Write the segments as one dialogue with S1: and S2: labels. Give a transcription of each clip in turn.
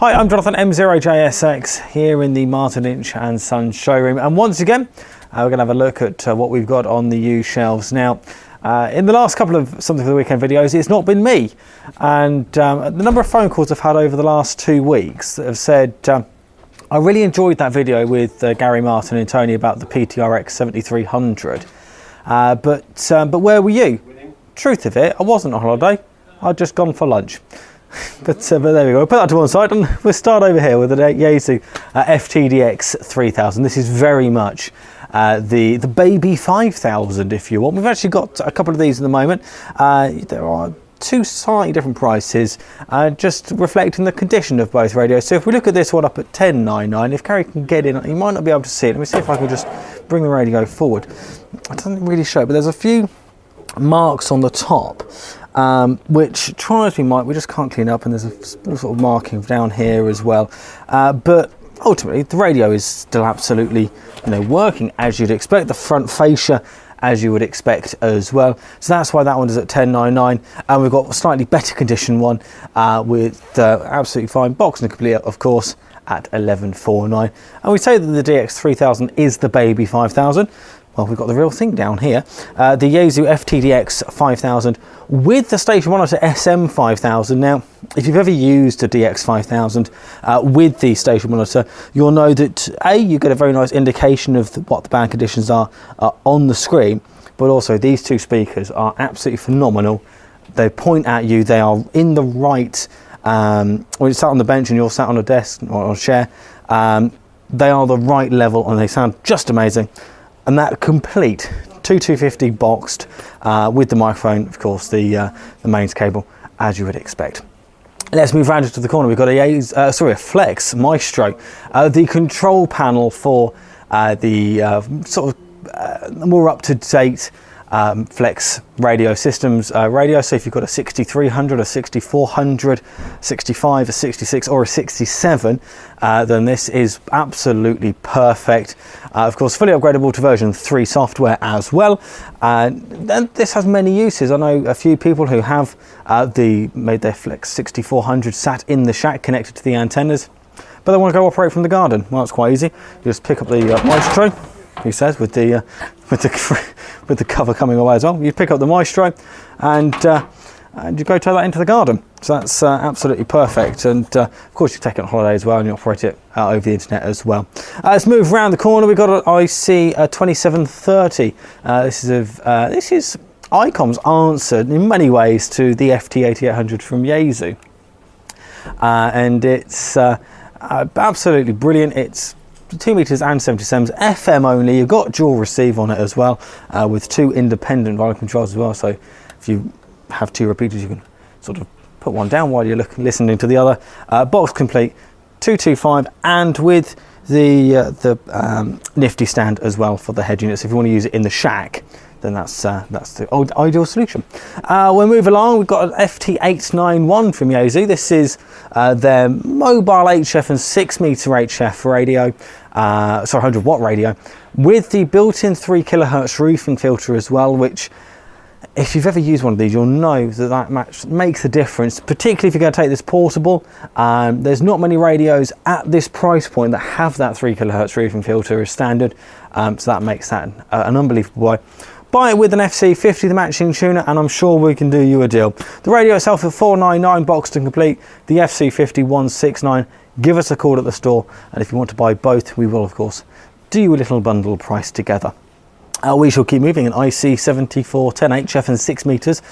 S1: Hi, I'm Jonathan M0JSX here in the Martin Lynch and Sons showroom, and once again we're going to have a look at what we've got on the used shelves. Now, in the last couple of Something for the Weekend videos, it's not been me, and the number of phone calls I've had over the last 2 weeks that have said I really enjoyed that video with Gary, Martin and Tony about the PTRX 7300, but where were you? Truth of it, I wasn't on holiday, I'd just gone for lunch. But there we go, we'll put that to one side and we'll start over here with the Yaesu FTDX 3000. This is very much the baby 5000 if you want. We've actually got a couple of these at the moment. There are two slightly different prices, just reflecting the condition of both radios. So if we look at this one up at $10.99, if Gary can get in, he might not be able to see it. Let me see if I can just bring the radio forward. It doesn't really show, but there's a few marks on the top. Which try as we might, we just can't clean up, and there's a sort of marking down here as well. But ultimately, the radio is still absolutely, working as you'd expect. The front fascia, as you would expect as well. So that's why that one is at $10.99, and we've got a slightly better condition one with absolutely fine box and complete, of course, at $11.49. And we say that the DX3000 is the baby 5000. Well, we've got the real thing down here. The Yaesu FTDX 5000 with the station monitor SM5000. Now, if you've ever used a DX5000 with the station monitor, you'll know that you get a very nice indication of what the band conditions are on the screen, but also these two speakers are absolutely phenomenal. They point at you, they are in the right, when you're sat on the bench and you're sat on a desk or on a chair, they are the right level and they sound just amazing. And that complete 2250 boxed with the microphone, of course, the mains cable, as you would expect. Let's move round into the corner. We've got a Flex Maestro, the control panel for the sort of more up-to-date Flex radio systems radio. So if you've got a 6300, a 6400, 65, a 66 or a 67, then this is absolutely perfect. Of course, fully upgradable to version 3 software as well. And this has many uses. I know a few people who have made their Flex 6400 sat in the shack connected to the antennas, but they want to go operate from the garden. Well, it's quite easy. You just pick up the Maestro, he says, with the cover coming away as well. You pick up the Maestro and you go take that into the garden. So that's absolutely perfect. And of course, you take it on holiday as well and you operate it over the internet as well. Let's move around the corner. We've got an IC 2730. This is ICOM's answer in many ways to the FT8800 from Yaesu. And it's absolutely brilliant. It's 2 meters and 77s, FM only. You've got dual receive on it as well, with 2 independent volume controls as well. So if you have 2 repeaters, you can sort of put one down while you're listening to the other. Box complete, 225, and with the nifty stand as well for the head units. If you want to use it in the shack, then that's the ideal solution. We'll move along. We've got an FT891 from Yaesu. This is their mobile HF and 6 meter HF radio, 100 watt radio, with the built-in 3 kilohertz roofing filter as well, which, if you've ever used one of these, you'll know that makes a difference, particularly if you're going to take this portable. There's not many radios at this price point that have that 3 kilohertz roofing filter as standard, so that makes that an unbelievable buy. Buy it with an FC50, the matching tuner, and I'm sure we can do you a deal. The radio itself at $499 boxed and complete, the FC50 $169. Give us a call at the store, and if you want to buy both, we will, of course, do you a little bundle price together. We shall keep moving. An IC7410 HF and 6 meters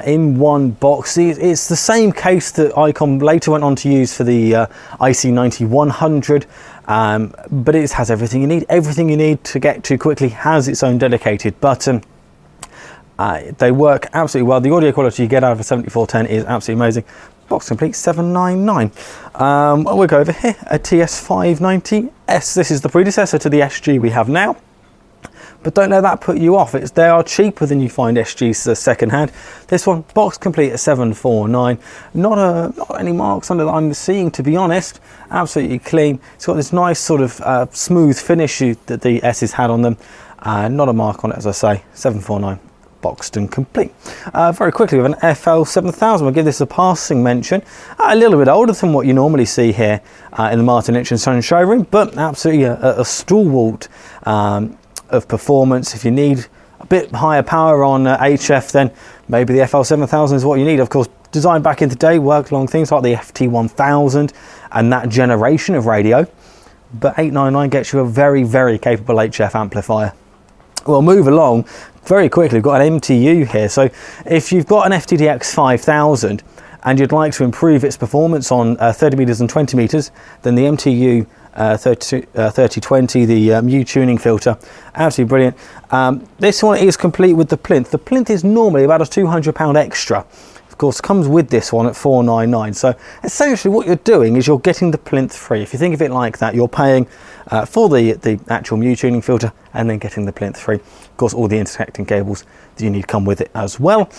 S1: in one box. It's the same case that ICOM later went on to use for the IC9100, but it has everything you need. Everything you need to get to quickly has its own dedicated button. They work absolutely well. The audio quality you get out of a 7410 is absolutely amazing. Box complete, $799. We'll go over here, a TS590S. This is the predecessor to the SG we have now. But don't let that put you off. They are cheaper than you find SGs second hand. This one, box complete at $749. Not any marks on it that I'm seeing, to be honest. Absolutely clean. It's got this nice sort of smooth finish that the S's had on them. Not a mark on it, as I say. $749. boxed and complete. Very quickly, with an FL7000, we'll give this a passing mention. A little bit older than what you normally see here in the Martin Lynch & Son showroom, but absolutely a stalwart of performance. If you need a bit higher power on HF, then maybe the FL7000 is what you need. Of course, designed back in the day, worked along things like the FT1000 and that generation of radio, but 899 gets you a very, very capable HF amplifier. We'll move along very quickly. We've got an MTU here, so if you've got an FTDX 5000 and you'd like to improve its performance on 30 meters and 20 meters, then the MTU 3020, the Mu tuning filter, absolutely brilliant. This one is complete with the plinth. The plinth is normally about a £200 extra. Of course, comes with this one at $499. So essentially what you're doing is you're getting the plinth free. If you think of it like that, you're paying for the actual Mu tuning filter and then getting the plinth free. Of course, all the interconnecting cables that you need come with it as well.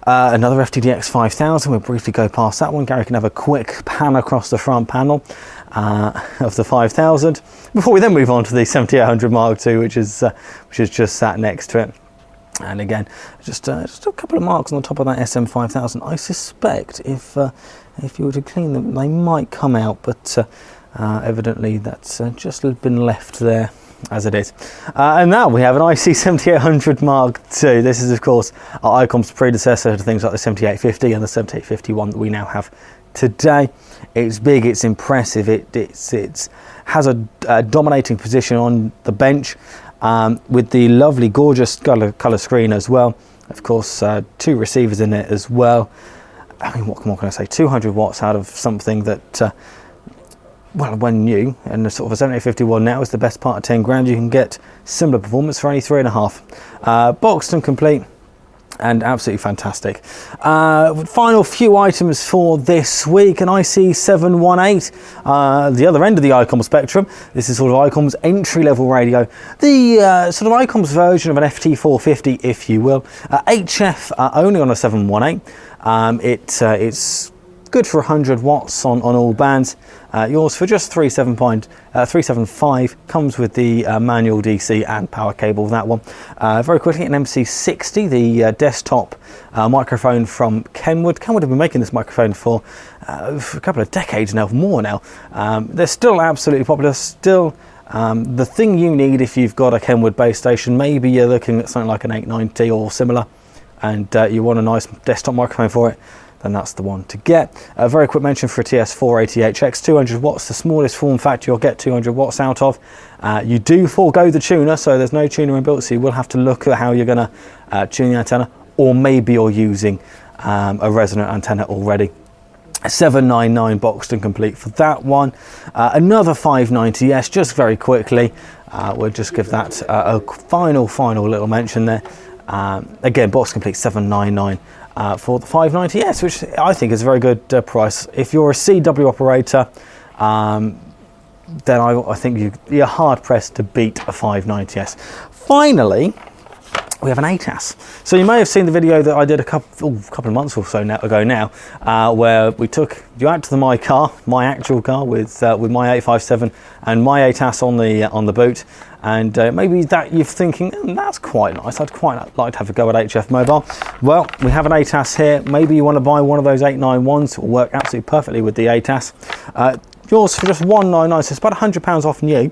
S1: Another FTDX 5000, we'll briefly go past that one. Gary can have a quick pan across the front panel of the 5000 before we then move on to the 7800 Mark II, which is just sat next to it. And again, just a couple of marks on the top of that SM5000. I suspect if you were to clean them, they might come out, but evidently that's just been left there as it is. And now we have an IC7800 Mark II. This is, of course, our ICOM's predecessor to things like the 7850 and the 7851 that we now have today. It's big, it's impressive, it has a dominating position on the bench, with the lovely, gorgeous colour screen as well. Of course, 2 receivers in it as well. I mean, what more can I say? 200 watts out of something that, well, when new, and sort of a 7851 now is the best part of 10 grand. You can get similar performance for only 3.5. Boxed and complete, and absolutely fantastic. Final few items for this week, an IC718, the other end of the ICOM spectrum. This is sort of ICOM's entry-level radio, the sort of ICOM's version of an FT450, if you will. HF only on a 718. It's good for 100 watts on all bands. Yours for just $375, comes with the manual DC and power cable, that one. Very quickly, an MC60, the desktop microphone from Kenwood. Kenwood have been making this microphone for a couple of decades now, more now. They're still absolutely popular, still the thing you need if you've got a Kenwood base station. Maybe you're looking at something like an 890 or similar, and you want a nice desktop microphone for it, then that's the one to get. A very quick mention for a TS480HX, 200 watts, the smallest form factor you'll get 200 watts out of. You do forego the tuner, so there's no tuner inbuilt, so you will have to look at how you're going to tune the antenna, or maybe you're using a resonant antenna already. 799 boxed and complete for that one. Another 590S, just very quickly. We'll just give that a final little mention there. Again, box complete, 799 for the 590S, which I think is a very good price. If you're a CW operator, then I think you're hard pressed to beat a 590S. Finally, we have an ATAS. So you may have seen the video that I did a couple of months or so ago now, where we took you out to my actual car with my 857 and my ATAS on the boot, and maybe that you're thinking, that's quite nice, I'd quite like to have a go at HF Mobile. Well, we have an ATAS here. Maybe you want to buy one of those 891s. It will work absolutely perfectly with the ATAS. Yours for just $199, so it's about £100 off new.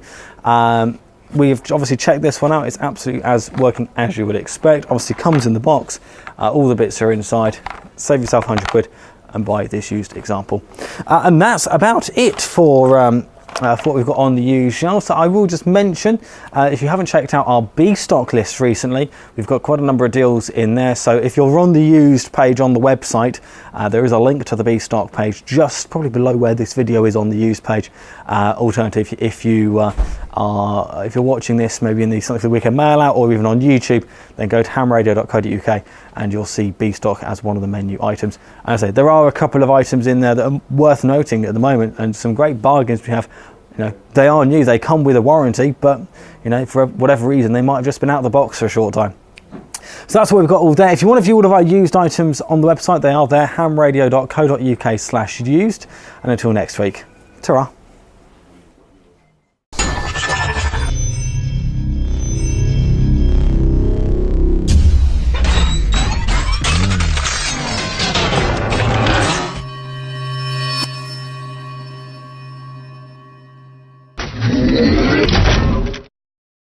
S1: We've obviously checked this one out. It's absolutely working as you would expect. Obviously comes in the box. All the bits are inside. Save yourself 100 quid and buy this used example. And that's about it for what we've got on the used shelves. So I will just mention, if you haven't checked out our B stock list recently, we've got quite a number of deals in there. So if you're on the used page on the website, there is a link to the B stock page just probably below where this video is on the used page. Alternative, if you're watching this maybe in the Something for the Weekend mail out, or even on YouTube, then go to hamradio.co.uk and you'll see B stock as one of the menu items. As I say, there are a couple of items in there that are worth noting at the moment, and some great bargains we have. You know, they are new, they come with a warranty, but you know, for whatever reason, they might have just been out of the box for a short time. So that's what we've got all there. If you want to view all of our used items on the website, they are there, hamradio.co.uk/used. And until next week, ta-ra.